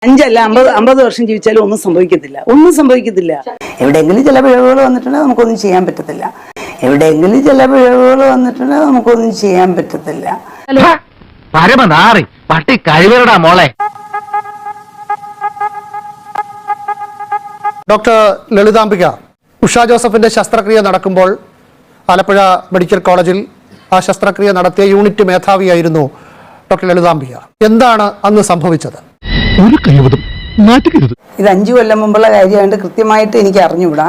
5 അല്ല 50 വർഷം ജീവിച്ചാലും ഒന്നും സംഭവിക്കത്തില്ല. എവിടെയെങ്കിലും ചില പിഴവുകൾ വന്നിട്ടുണ്ടെങ്കിൽ നമുക്കൊന്നും ചെയ്യാൻ പറ്റത്തില്ല. പരമനാറി പട്ടി കഴിവരടാ മോളെ. ഡോക്ടർ ലളിതാംബിക, ഉഷ ജോസഫിന്റെ ശസ്ത്രക്രിയ നടക്കുമ്പോൾ ആലപ്പുഴ മെഡിക്കൽ കോളേജിൽ ആ ശസ്ത്രക്രിയ നടത്തിയ യൂണിറ്റ് മേധാവിയായിരുന്നു ഡോക്ടർ ലളിതാംബിക. എന്താണ് അന്ന് സംഭവിച്ചത്? ഇത് 5 കൊല്ലം മുമ്പുള്ള കാര്യമായിട്ട് കൃത്യമായിട്ട് എനിക്ക് അറിഞ്ഞുകൂടാ.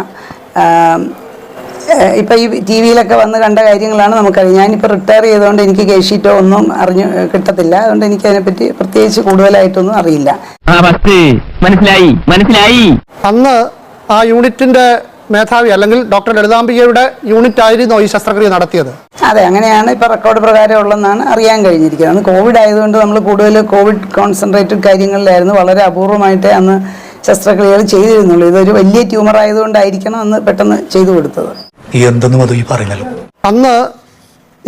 ഇപ്പം ഈ TV-യിലൊക്കെ വന്ന് കണ്ട കാര്യങ്ങളാണ് നമുക്കറിയാം. ഞാനിപ്പോൾ റിട്ടയർ ചെയ്തുകൊണ്ട് എനിക്ക് കേസ് ഷീറ്റോ ഒന്നും കിട്ടത്തില്ല. അതുകൊണ്ട് എനിക്ക് അതിനെപ്പറ്റി പ്രത്യേകിച്ച് കൂടുതലായിട്ടൊന്നും അറിയില്ല. മനസ്സിലായി. അന്ന് ആ യൂണിറ്റിന്റെ മേധാവി അല്ലെങ്കിൽ ഡോക്ടർ ലളിതാംബികയുടെ യൂണിറ്റ് ആയിരുന്നു ഈ ശസ്ത്രക്രിയ നടത്തിയത്. അതെ, അങ്ങനെയാണ് ഇപ്പൊ റെക്കോർഡ് പ്രകാരം ഉള്ളതെന്നാണ് അറിയാൻ കഴിഞ്ഞിരിക്കുന്നത്. അന്ന് കോവിഡ് ആയതുകൊണ്ട് നമ്മൾ കൂടുതൽ കോവിഡ് കോൺസെൻട്രേറ്റഡ് കാര്യങ്ങളിലായിരുന്നു. വളരെ അപൂർവമായിട്ടേ അന്ന് ശസ്ത്രക്രിയകൾ ചെയ്തിരുന്നുള്ളൂ. ഇതൊരു വലിയ ട്യൂമർ ആയതുകൊണ്ടായിരിക്കണം അന്ന് പെട്ടെന്ന് ചെയ്തു കൊടുത്തത്. അന്ന്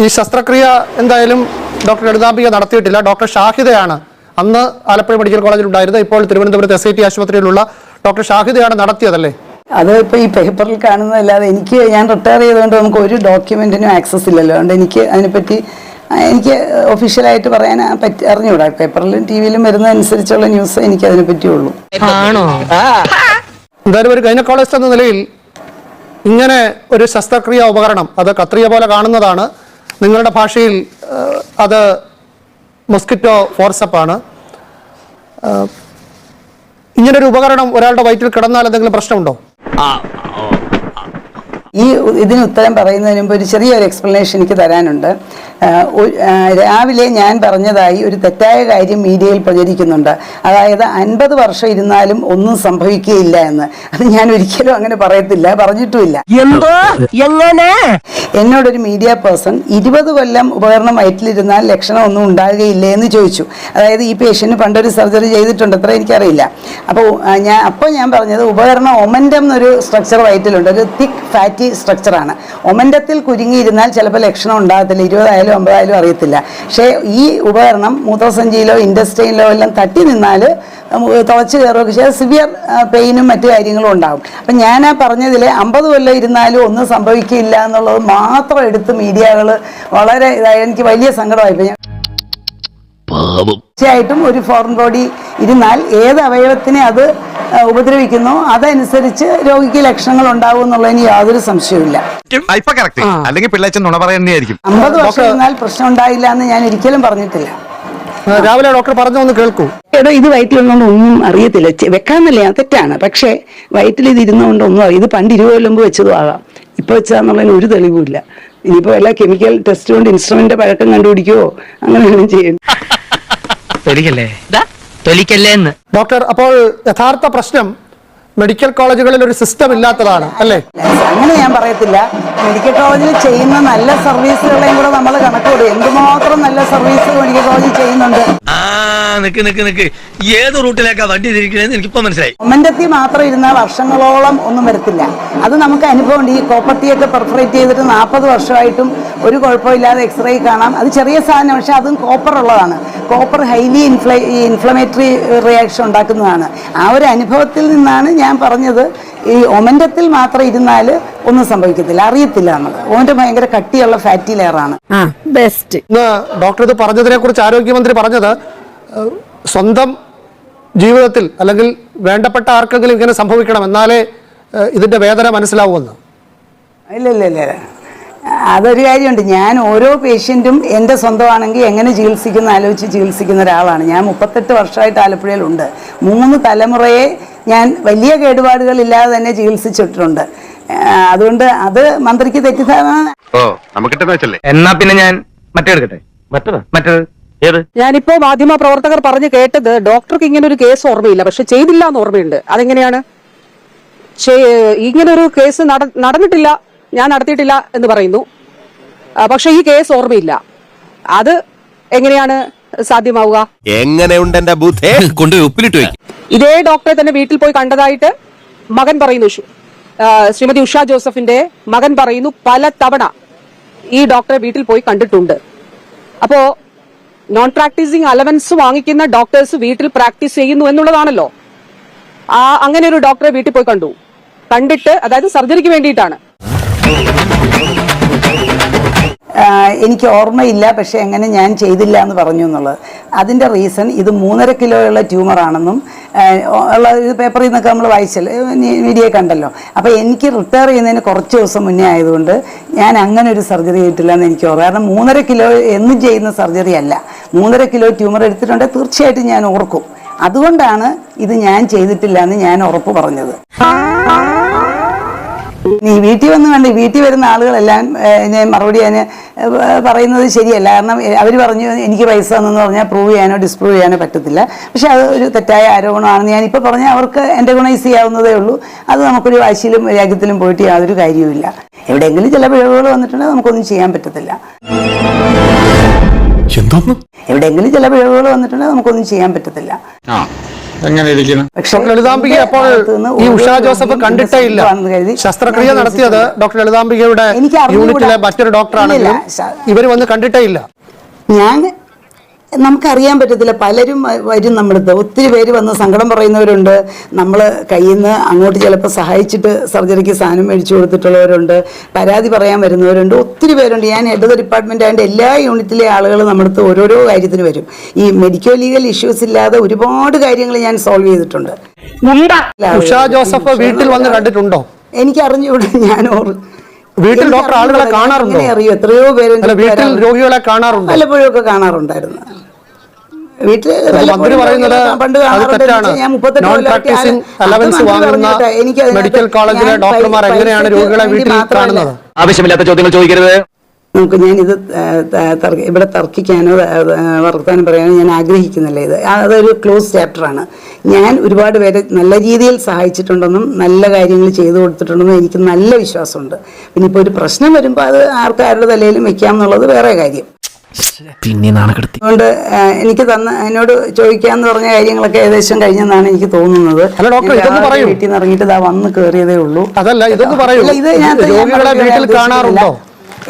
ഈ ശസ്ത്രക്രിയ എന്തായാലും ഡോക്ടർ ലളിതാംബിക നടത്തിയിട്ടില്ല. ഡോക്ടർ ഷാഹിദയാണ് അന്ന് ആലപ്പുഴ മെഡിക്കൽ കോളേജിൽ ഉണ്ടായിരുന്നത്. ഇപ്പോൾ തിരുവനന്തപുരത്ത് SIT ആശുപത്രിയിലുള്ള ഡോക്ടർ ഷാഹിദയാണ് നടത്തിയതല്ലേ? അത് ഇപ്പോൾ ഈ പേപ്പറിൽ കാണുന്നതല്ലാതെ ഞാൻ റിട്ടയർ ചെയ്തുകൊണ്ട് നമുക്ക് ഒരു ഡോക്യുമെന്റിനും ആക്സസ് ഇല്ലല്ലോ. അതുകൊണ്ട് അതിനെപ്പറ്റി ഒഫീഷ്യലായിട്ട് പറയാൻ അറിഞ്ഞൂടാ. പേപ്പറിലും TV-യിലും വരുന്നതനുസരിച്ചുള്ള ന്യൂസ് എനിക്ക് അതിനെപ്പറ്റിയുള്ളൂ. എന്തായാലും ഒരു ഗൈനക്കോളജിസ്റ്റ് എന്ന നിലയിൽ ഇങ്ങനെ ഒരു ശസ്ത്രക്രിയ ഉപകരണം, അത് കത്രിയ പോലെ കാണുന്നതാണ്. നിങ്ങളുടെ ഭാഷയിൽ അത് മൊസ്കിറ്റോ ഫോർസപ്പാണ്. ഇങ്ങനൊരു ഉപകരണം ഒരാളുടെ വയറ്റിൽ കിടന്നാൽ എന്തെങ്കിലും പ്രശ്നമുണ്ടോ? ഇതിന് ഉത്തരം പറയുന്നതിന് മുമ്പ് ഒരു ചെറിയൊരു എക്സ്പ്ലനേഷൻ എനിക്ക് തരാനുണ്ട്. രാവിലെ ഞാൻ പറഞ്ഞതായി ഒരു തെറ്റായ കാര്യം മീഡിയയിൽ പ്രചരിക്കുന്നുണ്ട്. അതായത് 50 വർഷം ഇരുന്നാലും ഒന്നും സംഭവിക്കുകയില്ല എന്ന്. അത് ഞാൻ ഒരിക്കലും അങ്ങനെ പറയത്തില്ല, പറഞ്ഞിട്ടുമില്ല. എന്നോടൊരു മീഡിയ പേഴ്സൺ 20 കൊല്ലം ഉപകരണം വയറ്റിലിരുന്നാൽ ലക്ഷണം ഒന്നും ഉണ്ടാകുകയില്ലേ എന്ന് ചോദിച്ചു. അതായത് ഈ പേഷ്യന്റ് പണ്ടൊരു സർജറി ചെയ്തിട്ടുണ്ട്, അത്ര എനിക്കറിയില്ല. അപ്പോൾ ഞാൻ പറഞ്ഞത് ഉപകരണം ഒമൻറ്റം എന്നൊരു സ്ട്രക്ചർ വയറ്റിലുണ്ട്. ഒരു തിക്ക് ഫാറ്റി സ്ട്രക്ചറാണ്. ഒമൻറ്റത്തിൽ കുരുങ്ങിയിരുന്നാൽ ചിലപ്പോൾ ലക്ഷണം ഉണ്ടാകത്തില്ല. 20 ആയാലും 50 ആയാലും അറിയത്തില്ല. പക്ഷേ ഈ ഉപകരണം മൂത്രസഞ്ചിയിലോ ഇൻഡസ്ട്രിയിലോ എല്ലാം തട്ടി നിന്നാൽ തുളച്ച് കയറുകയൊക്കെ ചെയ്താൽ സിവിയർ പെയിനും മറ്റു കാര്യങ്ങളും ഉണ്ടാകും. അപ്പം ഞാൻ പറഞ്ഞതിൽ 50 കൊല്ലം ഇരുന്നാലും ഒന്നും സംഭവിക്കില്ല എന്നുള്ളത് മാത്രം എടുത്ത് മീഡിയകൾ വളരെ എനിക്ക് വലിയ സങ്കടമായിപ്പോയി. തീർച്ചയായിട്ടും ഒരു ഫോറിൻ ബോഡി ഇരുന്നാൽ ഏത് അവയവത്തിനെ അത് ഉപദ്രവിക്കുന്നോ അതനുസരിച്ച് രോഗിക്ക് ലക്ഷണങ്ങൾ ഉണ്ടാവും എന്നുള്ളതിന് യാതൊരു സംശയവുമില്ല. 50 വർഷം ഇരുന്നാൽ പ്രശ്നം ഉണ്ടായില്ല എന്ന് ഞാൻ ഒരിക്കലും പറഞ്ഞിട്ടില്ല. രാവിലെ ഡോക്ടർ പറഞ്ഞു ഒന്ന് കേൾക്കൂ. ഇത് വയറ്റിലുള്ളതുകൊണ്ട് ഒന്നും അറിയത്തില്ല, വെക്കാന്നല്ല, തെറ്റാണ്. പക്ഷേ വയറ്റിൽ ഇത് ഇരുന്നുകൊണ്ട് ഒന്നും അറിയാം. ഇത് പണ്ട് 20 കൊല്ലം മുമ്പ് വെച്ചതും ആകാം, ഇപ്പൊ വെച്ചാന്നുള്ളതിന് ഒരു തെളിവുമില്ല. ഇനിയിപ്പോ എല്ലാ കെമിക്കൽ ടെസ്റ്റ് കൊണ്ട് ഇൻസ്ട്രുമെന്റ് പഴക്കം കണ്ടുപിടിക്കുവോ അങ്ങനെ ചെയ്യും. ഡോക്ടർ, അപ്പോൾ യഥാർത്ഥ പ്രശ്നം മെഡിക്കൽ കോളേജുകളിൽ ഒരു സിസ്റ്റം ഇല്ലാത്തതാണ് അല്ലേ? അങ്ങനെ ഞാൻ പറയത്തില്ല. മെഡിക്കൽ കോളേജിൽ ചെയ്യുന്ന നല്ല സർവീസുകളെയും കൂടെ നമ്മൾ കണക്കൂടും. എന്തുമാത്രം നല്ല സർവീസ് മെഡിക്കൽ കോളേജിൽ ചെയ്യുന്നുണ്ട്. ഏത് റൂട്ടിലേക്കാ വണ്ടി തിരിക്കണേന്ന് എനിക്കിപ്പോ മനസ്സിലായി. ഒമൻറ്റത്തിൽ മാത്രം ഇരുന്നാൽ വർഷങ്ങളോളം ഒന്നും വരത്തില്ല. അത് നമുക്ക് അനുഭവമുണ്ട്. ഈ കോപ്പർട്ടിയൊക്കെ പെർഫറേറ്റ് ചെയ്തിട്ട് 40 വർഷമായിട്ടും ഒരു കുഴപ്പമില്ലാതെ എക്സ്റേ കാണാം. അത് ചെറിയ സാധനം, പക്ഷെ അതും കോപ്പർ ഉള്ളതാണ്. കോപ്പർ ഹൈലി ഇൻഫ്ലമേറ്ററി റിയാക്ഷൻ ഉണ്ടാക്കുന്നതാണ്. ആ ഒരു അനുഭവത്തിൽ നിന്നാണ് ഞാൻ പറഞ്ഞത് ഈ ഒമൻറ്റത്തിൽ മാത്രം ഇരുന്നാൽ ഒന്നും സംഭവിക്കത്തില്ല, അറിയത്തില്ല. നമ്മൾ ഒമൻറ്റം ഭയങ്കര കട്ടിയുള്ള ഫാറ്റി ലെയറാണ്. ബെസ്റ്റ്. ഡോക്ടർ ഇത് പറഞ്ഞതിനെ കുറിച്ച് ആരോഗ്യമന്ത്രി പറഞ്ഞത് സ്വന്തം ജീവിതത്തിൽ അല്ലെങ്കിൽ വേണ്ടപ്പെട്ട ആർക്കെങ്കിലും ഇങ്ങനെ സംഭവിക്കണം എന്നാലേ ഇതിന്റെ വേദന മനസ്സിലാവുമെന്ന്. ഇല്ല, അതൊരു കാര്യമുണ്ട്. ഞാൻ ഓരോ പേഷ്യൻറ്റും എൻ്റെ സ്വന്തമാണെങ്കിൽ എങ്ങനെ ചികിത്സിക്കുന്ന ആലോചിച്ച് ചികിത്സിക്കുന്ന ഒരാളാണ്. ഞാൻ 38 വർഷമായിട്ട് ആലപ്പുഴയിലുണ്ട്. 3 തലമുറയെ ഞാൻ വലിയ കേടുപാടുകളില്ലാതെ തന്നെ ചികിത്സിച്ചിട്ടുണ്ട്. അതുകൊണ്ട് അത് മന്ത്രിക്ക് തെറ്റിദ്ധാരണ. എന്നാ പിന്നെ ഞാൻ മറ്റേത് ഞാനിപ്പോ മാധ്യമ പ്രവർത്തകർ പറഞ്ഞു കേട്ടത് ഡോക്ടർക്ക് ഇങ്ങനെ ഒരു കേസ് ഓർമ്മയില്ല, പക്ഷെ ചെയ്തില്ല എന്ന് ഓർമ്മയുണ്ട്. അതെങ്ങനെയാണ്? ഇങ്ങനൊരു കേസ് നടന്നിട്ടില്ല, ഞാൻ നടത്തിയിട്ടില്ല എന്ന് പറയുന്നു, പക്ഷെ ഈ കേസ് ഓർമ്മയില്ല. അത് എങ്ങനെയാണ് സാധ്യമാവുക? എങ്ങനെയുണ്ട് എന്റെ ബുദ്ധി കൊണ്ടുപോയി ഉപ്പിലിട്ട് വെക്കും. ഇതേ ഡോക്ടറെ തന്നെ വീട്ടിൽ പോയി കണ്ടതായിട്ട് മകൻ പറയുന്നു. ശ്രീമതി ഉഷ ജോസഫിന്റെ മകൻ പറയുന്നു പല തവണ ഈ ഡോക്ടറെ വീട്ടിൽ പോയി കണ്ടിട്ടുണ്ട്. അപ്പോ നോൺ പ്രാക്ടീസിങ് അലവൻസ് വാങ്ങിക്കുന്ന ഡോക്ടേഴ്സ് വീട്ടിൽ പ്രാക്ടീസ് ചെയ്യുന്നു എന്നുള്ളതാണല്ലോ. അങ്ങനെ ഒരു ഡോക്ടറെ വീട്ടിൽ പോയി കണ്ടിട്ട്, അതായത് സർജറിക്ക് വേണ്ടിയിട്ടാണ്. എനിക്ക് ഓർമ്മയില്ല, പക്ഷെ എങ്ങനെ ഞാൻ ചെയ്തില്ല എന്ന് പറഞ്ഞു എന്നുള്ളത്. അതിൻ്റെ റീസൺ ഇത് 3.5 കിലോയുള്ള ട്യൂമറാണെന്നും ഉള്ള ഒരു പേപ്പറിൽ നിന്നൊക്കെ നമ്മൾ വായിച്ചല്ലോ, മീഡിയ കണ്ടല്ലോ. അപ്പോൾ എനിക്ക് റിട്ടയർ ചെയ്യുന്നതിന് കുറച്ച് ദിവസം മുന്നേ ആയതുകൊണ്ട് ഞാൻ അങ്ങനെ ഒരു സർജറി ചെയ്തിട്ടില്ല എന്ന് എനിക്ക് ഓർമ്മ. കാരണം 3.5 കിലോ എന്നും ചെയ്യുന്ന സർജറി അല്ല. 3.5 കിലോ ട്യൂമർ എടുത്തിട്ടുണ്ടെങ്കിൽ തീർച്ചയായിട്ടും ഞാൻ ഓർക്കും. അതുകൊണ്ടാണ് ഇത് ഞാൻ ചെയ്തിട്ടില്ല എന്ന് ഞാൻ ഉറപ്പ് പറഞ്ഞത്. നീ വീട്ടിൽ വന്ന് കണ്ട് വീട്ടിൽ വരുന്ന ആളുകളെല്ലാം മറുപടി ഞാൻ പറയുന്നത് ശരിയല്ല. കാരണം അവർ പറഞ്ഞു എനിക്ക് പൈസ തന്നെന്ന് പറഞ്ഞാൽ പ്രൂവ് ചെയ്യാനോ ഡിസ്പ്രൂവ് ചെയ്യാനോ പറ്റത്തില്ല. പക്ഷെ അത് ഒരു തെറ്റായ ആരോപണമാണെന്ന് ഞാനിപ്പോൾ പറഞ്ഞാൽ അവർക്ക് എൻ്റഗണൈസ് ചെയ്യാവുന്നതേ ഉള്ളൂ. അത് നമുക്കൊരു വാശിയിലും രാജ്യത്തിലും പോയിട്ട് യാതൊരു കാര്യവുമില്ല. എവിടെയെങ്കിലും ചില പിഴവുകൾ വന്നിട്ടുണ്ടെങ്കിൽ നമുക്കൊന്നും ചെയ്യാൻ പറ്റത്തില്ല. എവിടെയെങ്കിലും ചില പിഴവുകൾ വന്നിട്ടുണ്ടെങ്കിൽ നമുക്കൊന്നും ചെയ്യാൻ പറ്റത്തില്ല. ഡോക്ടർ ലളിതാംബിക അപ്പോൾ ഈ ഉഷാ ജോസഫ് കണ്ടിട്ടേ ഇല്ല. ശസ്ത്രക്രിയ നടത്തിയത് ഡോക്ടർ ലളിതാംബികയുടെ യൂണിറ്റിലെ മറ്റൊരു ഡോക്ടറാണെങ്കിലും ഇവർ വന്ന് കണ്ടിട്ടേ ഇല്ല. നമുക്കറിയാൻ പറ്റത്തില്ല. പലരും വരും നമ്മുടെ ഒത്തിരി പേര് വന്ന് സങ്കടം പറയുന്നവരുണ്ട്. നമ്മൾ കയ്യിൽ നിന്ന് അങ്ങോട്ട് ചിലപ്പോൾ സഹായിച്ചിട്ട് സർജറിക്ക് സാധനം മേടിച്ചു കൊടുത്തിട്ടുള്ളവരുണ്ട്. പരാതി പറയാൻ വരുന്നവരുണ്ട്. ഒത്തിരി പേരുണ്ട്. ഞാൻ ഹെഡ് ഓഫ് ദ ഡിപ്പാർട്ട്മെന്റ് ആയതുകൊണ്ട് എല്ലാ യൂണിറ്റിലെ ആളുകൾ നമ്മുടെ അടുത്ത് ഓരോരോ കാര്യത്തിന് വരും. ഈ മെഡിക്കോ ലീഗൽ ഇഷ്യൂസ് ഇല്ലാതെ ഒരുപാട് കാര്യങ്ങൾ ഞാൻ സോൾവ് ചെയ്തിട്ടുണ്ട്. ഉഷാ ജോസഫ് വീട്ടിൽ വന്ന് കണ്ടിട്ടുണ്ടോ? എനിക്ക് അറിഞ്ഞുകൂടെ. ഞാൻ വീട്ടിൽ ഡോക്ടർ ആളുകളെ കാണാറുണ്ടോ? അറിയോ, എത്രയോ പേര് വീട്ടിൽ രോഗികളെ കാണാറുണ്ടോ? പലപ്പോഴും ഒക്കെ കാണാറുണ്ടായിരുന്നു. വീട്ടിൽ മന്ത്രി പറയുന്നത് അത് തെറ്റാണ്. നോൺ പ്രാക്ടീസിംഗ് അലവൻസ് വാങ്ങുന്ന മെഡിക്കൽ കോളേജിലെ ഡോക്ടർമാർ എങ്ങനെയാണ് രോഗികളെ വീട്ടിൽ കാണുന്നത്? ആവശ്യമില്ലാത്ത ചോദ്യങ്ങൾ ചോദിക്കരുത്. ഞാനിത് ഇവിടെ തർക്കിക്കാനോ വർത്താനം പറയാനോ ഞാൻ ആഗ്രഹിക്കുന്നില്ല. അതൊരു ക്ലോസ് ചാപ്റ്ററാണ്. ഞാൻ ഒരുപാട് പേരെ നല്ല രീതിയിൽ സഹായിച്ചിട്ടുണ്ടെന്നും നല്ല കാര്യങ്ങൾ ചെയ്തു കൊടുത്തിട്ടുണ്ടെന്നും എനിക്ക് നല്ല വിശ്വാസമുണ്ട്. പിന്നെ ഇപ്പോൾ ഒരു പ്രശ്നം വരുമ്പോൾ അത് ആർക്കാരുടെ തലയിലും വെക്കാം എന്നുള്ളത് വേറെ കാര്യം. പിന്നെ നാണക്കെടുത്തി. അതുകൊണ്ട് എനിക്ക് എന്നോട് ചോദിക്കാന്ന് പറഞ്ഞ കാര്യങ്ങളൊക്കെ ഏകദേശം കഴിഞ്ഞെന്നാണ് എനിക്ക് തോന്നുന്നത്. വീട്ടിൽ നിന്ന് ഇറങ്ങിയിട്ട് ഇതാ വന്ന് കയറിയതേ ഉള്ളൂ. അതല്ല, ഇതൊന്ന് പറയൂ. ഇത് ഞാൻ വീട്ടിൽ കാണാറുണ്ടോ?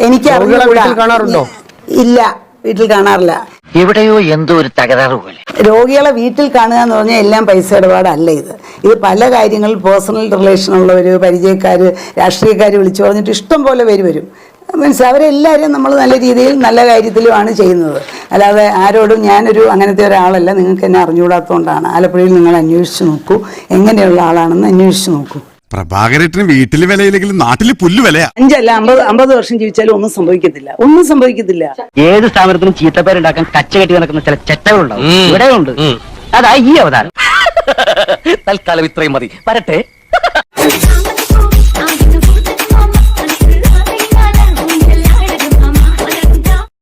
എനിക്ക് കാണാറുണ്ടോ? ഇല്ല, വീട്ടിൽ കാണാറില്ല. എവിടെയോ എന്തോ ഒരു തകരാറ് പോലെ. രോഗികളെ വീട്ടിൽ കാണുക എന്ന് പറഞ്ഞാൽ എല്ലാം പൈസ ഇടപാടല്ല. ഇത് പല കാര്യങ്ങളിൽ പേഴ്സണൽ റിലേഷൻ ഉള്ളവർ, പരിചയക്കാർ, രാഷ്ട്രീയക്കാർ വിളിച്ചു പറഞ്ഞിട്ട് ഇഷ്ടം പോലെ പേര് വരും. മീൻസ് അവരെല്ലാവരും നമ്മൾ നല്ല രീതിയിൽ നല്ല കാര്യത്തിലുമാണ് ചെയ്യുന്നത്. അല്ലാതെ ആരോടും ഞാനൊരു അങ്ങനത്തെ ഒരാളല്ല. നിങ്ങൾക്ക് എന്നെ അറിഞ്ഞുകൂടാത്തതുകൊണ്ടാണ്. ആലപ്പുഴയിൽ നിങ്ങൾ അന്വേഷിച്ച് നോക്കൂ, എങ്ങനെയുള്ള ആളാണെന്ന് അന്വേഷിച്ച് നോക്കൂ. പ്രഭാകരേട്ടന് വീട്ടില് വിലയില്ലെങ്കിലും നാട്ടില് പുല്ല് വിലയാ. 5 അല്ല 50 വർഷം ജീവിച്ചാലും ഒന്നും സംഭവിക്കത്തില്ല. ഒന്നും സംഭവിക്കത്തില്ല. ഏത് സ്ഥാപനത്തിനും ചീത്തപ്പേരുണ്ടാക്കാൻ കച്ച കെട്ടി നടക്കുന്ന ചില ചെറ്റകളുണ്ടാവും. ഇവിടെയുണ്ട്. അതാ ഈ അവതാരം. തൽക്കാലം ഇത്രയും മതി. വരട്ടെ.